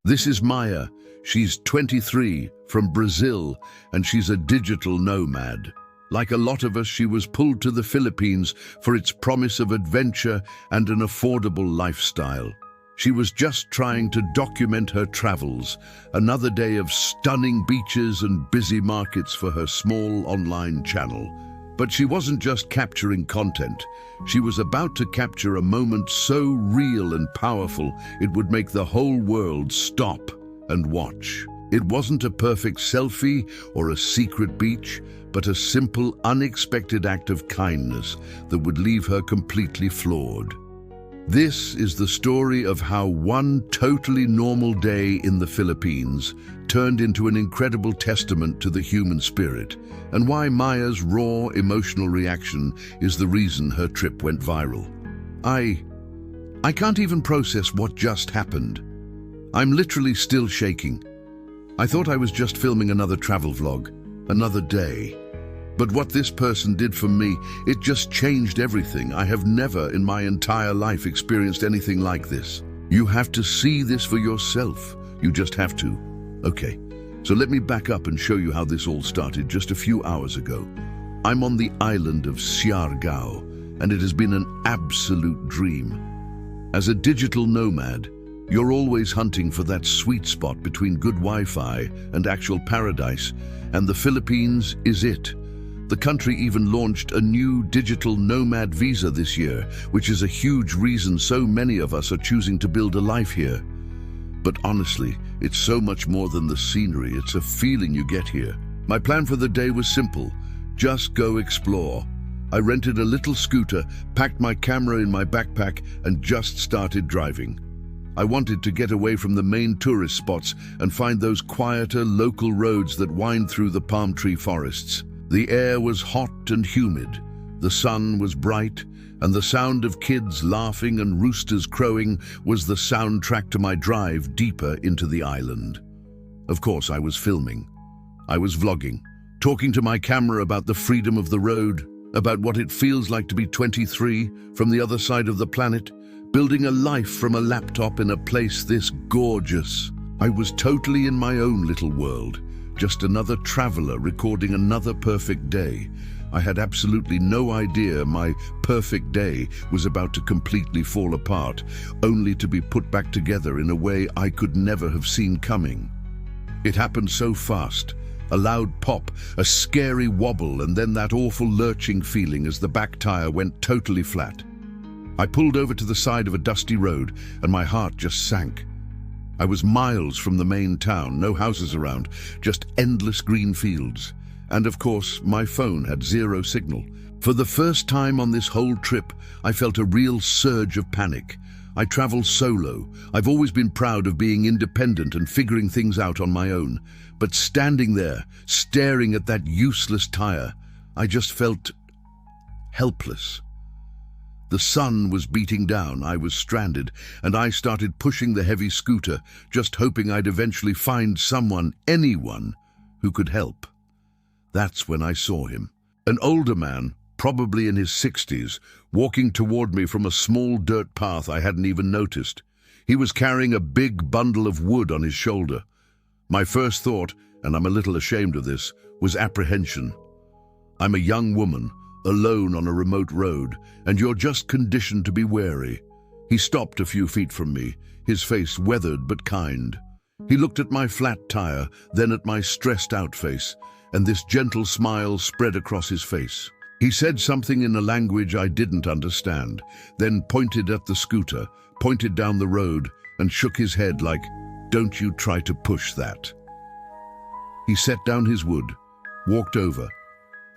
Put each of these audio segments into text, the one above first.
This is Maya. She's 23, from Brazil, and she's a digital nomad. Like a lot of us, she was pulled to the Philippines for its promise of adventure and an affordable lifestyle. She was just trying to document her travels, another day of stunning beaches and busy markets for her small online channel. But she wasn't just capturing content. She was about to capture a moment so real and powerful it would make the whole world stop and watch. It wasn't a perfect selfie or a secret beach, but a simple, unexpected act of kindness that would leave her completely floored. This is the story of how one totally normal day in the Philippines turned into an incredible testament to the human spirit, and why Maya's raw emotional reaction is the reason her trip went viral. I can't even process what just happened. I'm literally still shaking. I thought I was just filming another travel vlog, another day. But what this person did for me, it just changed everything. I have never in my entire life experienced anything like this. You have to see this for yourself. You just have to. Okay, so let me back up and show you how this all started just a few hours ago. I'm on the island of Siargao, and it has been an absolute dream. As a digital nomad, you're always hunting for that sweet spot between good Wi-Fi and actual paradise, and the Philippines is it. The country even launched a new digital nomad visa this year, which is a huge reason so many of us are choosing to build a life here. But honestly, it's so much more than the scenery, it's a feeling you get here. My plan for the day was simple: just go explore. I rented a little scooter, packed my camera in my backpack, and just started driving. I wanted to get away from the main tourist spots and find those quieter local roads that wind through the palm tree forests. The air was hot and humid, the sun was bright, and the sound of kids laughing and roosters crowing was the soundtrack to my drive deeper into the island. Of course, I was filming. I was vlogging, talking to my camera about the freedom of the road, about what it feels like to be 23 from the other side of the planet, building a life from a laptop in a place this gorgeous. I was totally in my own little world. Just another traveler recording another perfect day. I had absolutely no idea my perfect day was about to completely fall apart, only to be put back together in a way I could never have seen coming. It happened so fast. A loud pop, a scary wobble, and then that awful lurching feeling as the back tire went totally flat. I pulled over to the side of a dusty road, and my heart just sank. I was miles from the main town, no houses around, just endless green fields. And of course, my phone had zero signal. For the first time on this whole trip, I felt a real surge of panic. I travel solo. I've always been proud of being independent and figuring things out on my own. But standing there, staring at that useless tire, I just felt helpless. The sun was beating down, I was stranded, and I started pushing the heavy scooter, just hoping I'd eventually find someone, anyone, who could help. That's when I saw him. An older man, probably in his 60s, walking toward me from a small dirt path I hadn't even noticed. He was carrying a big bundle of wood on his shoulder. My first thought, and I'm a little ashamed of this, was apprehension. I'm a young woman, alone on a remote road, and you're just conditioned to be wary. He stopped a few feet from me, his face weathered but kind. He looked at my flat tire, then at my stressed-out face, and this gentle smile spread across his face. He said something in a language I didn't understand, then pointed at the scooter, pointed down the road, and shook his head like, "Don't you try to push that." He set down his wood, walked over,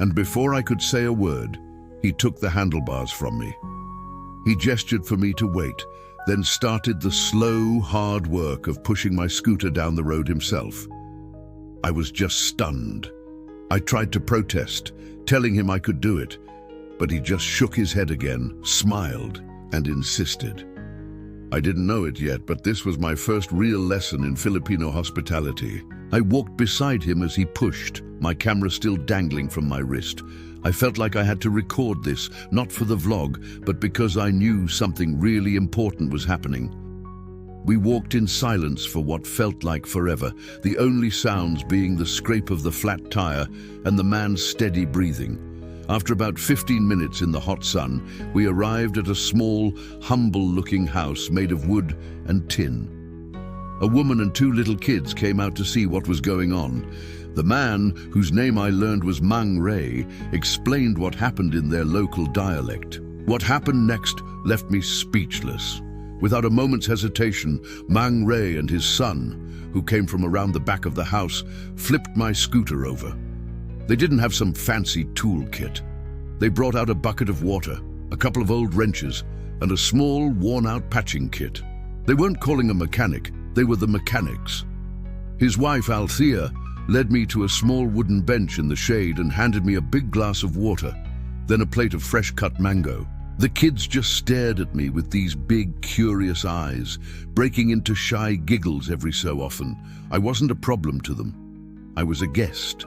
and before I could say a word, he took the handlebars from me. He gestured for me to wait, then started the slow, hard work of pushing my scooter down the road himself. I was just stunned. I tried to protest, telling him I could do it, but he just shook his head again, smiled, and insisted. I didn't know it yet, but this was my first real lesson in Filipino hospitality. I walked beside him as he pushed, my camera still dangling from my wrist. I felt like I had to record this, not for the vlog, but because I knew something really important was happening. We walked in silence for what felt like forever, the only sounds being the scrape of the flat tire and the man's steady breathing. After about 15 minutes in the hot sun, we arrived at a small, humble-looking house made of wood and tin. A woman and two little kids came out to see what was going on. The man, whose name I learned was Mang Rey, explained what happened in their local dialect. What happened next left me speechless. Without a moment's hesitation, Mang Rey and his son, who came from around the back of the house, flipped my scooter over. They didn't have some fancy toolkit. They brought out a bucket of water, a couple of old wrenches, and a small, worn-out patching kit. They weren't calling a mechanic, they were the mechanics. His wife, Althea, led me to a small wooden bench in the shade and handed me a big glass of water, then a plate of fresh-cut mango. The kids just stared at me with these big, curious eyes, breaking into shy giggles every so often. I wasn't a problem to them. I was a guest.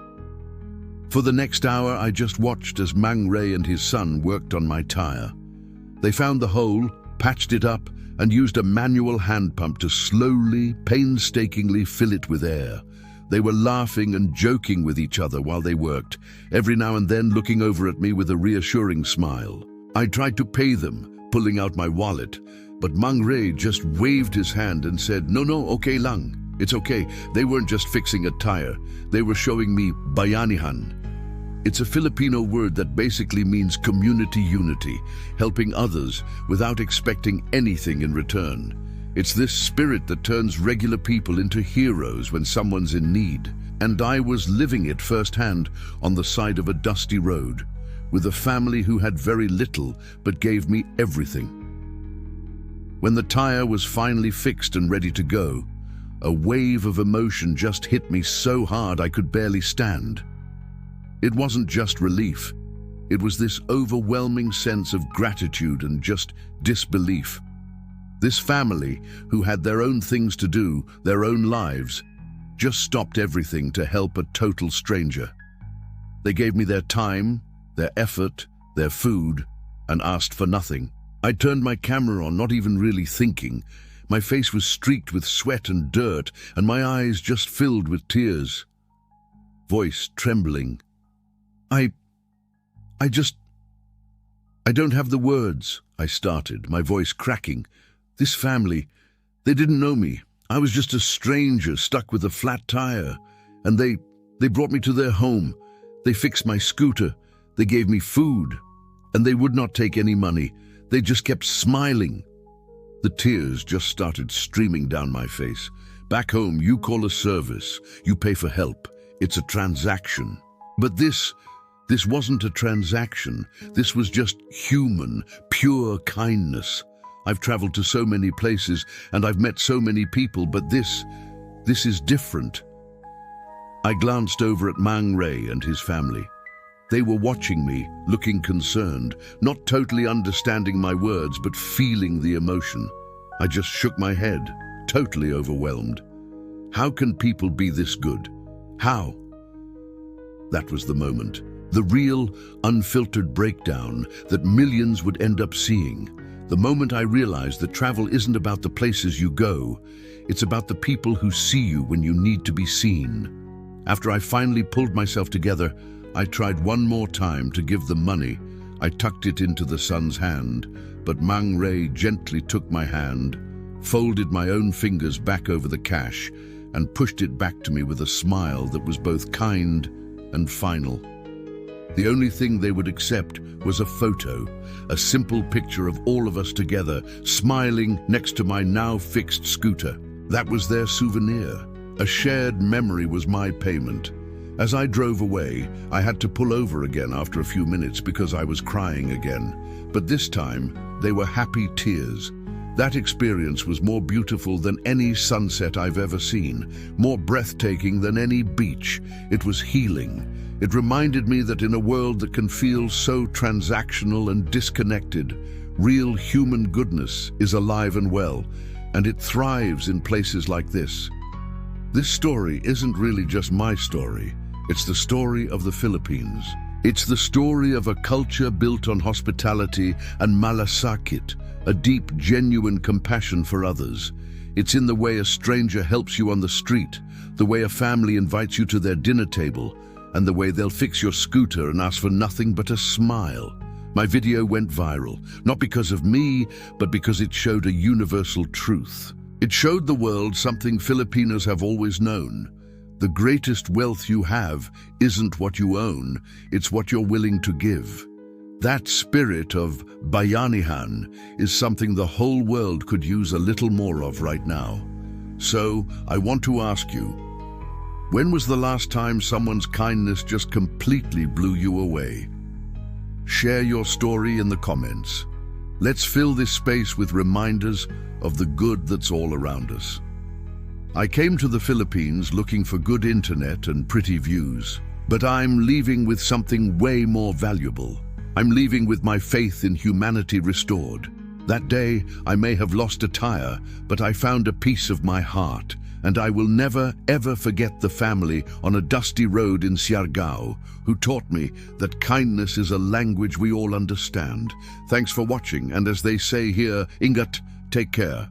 For the next hour, I just watched as Mang Rey and his son worked on my tire. They found the hole, patched it up, and used a manual hand pump to slowly, painstakingly fill it with air. They were laughing and joking with each other while they worked, every now and then looking over at me with a reassuring smile. I tried to pay them, pulling out my wallet, but Mang Rey just waved his hand and said, "No, okay lang. It's okay." They weren't just fixing a tire. They were showing me bayanihan. It's a Filipino word that basically means community unity, helping others without expecting anything in return. It's this spirit that turns regular people into heroes when someone's in need. And I was living it firsthand on the side of a dusty road, with a family who had very little but gave me everything. When the tire was finally fixed and ready to go, a wave of emotion just hit me so hard I could barely stand. It wasn't just relief. It was this overwhelming sense of gratitude and just disbelief. This family, who had their own things to do, their own lives, just stopped everything to help a total stranger. They gave me their time, their effort, their food, and asked for nothing. I turned my camera on, not even really thinking. My face was streaked with sweat and dirt, and my eyes just filled with tears. Voice trembling. I don't have the words, I started, my voice cracking. This family, they didn't know me. I was just a stranger stuck with a flat tire. And they brought me to their home. They fixed my scooter. They gave me food. And they would not take any money. They just kept smiling. The tears just started streaming down my face. Back home, you call a service. You pay for help. It's a transaction. But this wasn't a transaction. This was just human, pure kindness. I've traveled to so many places and I've met so many people, but this is different. I glanced over at Mang Rey and his family. They were watching me, looking concerned, not totally understanding my words, but feeling the emotion. I just shook my head, totally overwhelmed. How can people be this good? How? That was the moment. The real, unfiltered breakdown that millions would end up seeing. The moment I realized that travel isn't about the places you go, it's about the people who see you when you need to be seen. After I finally pulled myself together, I tried one more time to give them money. I tucked it into the son's hand, but Mang Rey gently took my hand, folded my own fingers back over the cash, and pushed it back to me with a smile that was both kind and final. The only thing they would accept was a photo, a simple picture of all of us together, smiling next to my now fixed scooter. That was their souvenir. A shared memory was my payment. As I drove away, I had to pull over again after a few minutes because I was crying again. But this time, they were happy tears. That experience was more beautiful than any sunset I've ever seen, more breathtaking than any beach. It was healing. It reminded me that in a world that can feel so transactional and disconnected, real human goodness is alive and well, and it thrives in places like this. This story isn't really just my story. It's the story of the Philippines. It's the story of a culture built on hospitality and malasakit, a deep, genuine compassion for others. It's in the way a stranger helps you on the street, the way a family invites you to their dinner table, and the way they'll fix your scooter and ask for nothing but a smile. My video went viral, not because of me, but because it showed a universal truth. It showed the world something Filipinos have always known. The greatest wealth you have isn't what you own, it's what you're willing to give. That spirit of bayanihan is something the whole world could use a little more of right now. So, I want to ask you, when was the last time someone's kindness just completely blew you away? Share your story in the comments. Let's fill this space with reminders of the good that's all around us. I came to the Philippines looking for good internet and pretty views, but I'm leaving with something way more valuable. I'm leaving with my faith in humanity restored. That day, I may have lost a tire, but I found a piece of my heart, and I will never, ever forget the family on a dusty road in Siargao who taught me that kindness is a language we all understand. Thanks for watching, and as they say here, ingat, take care.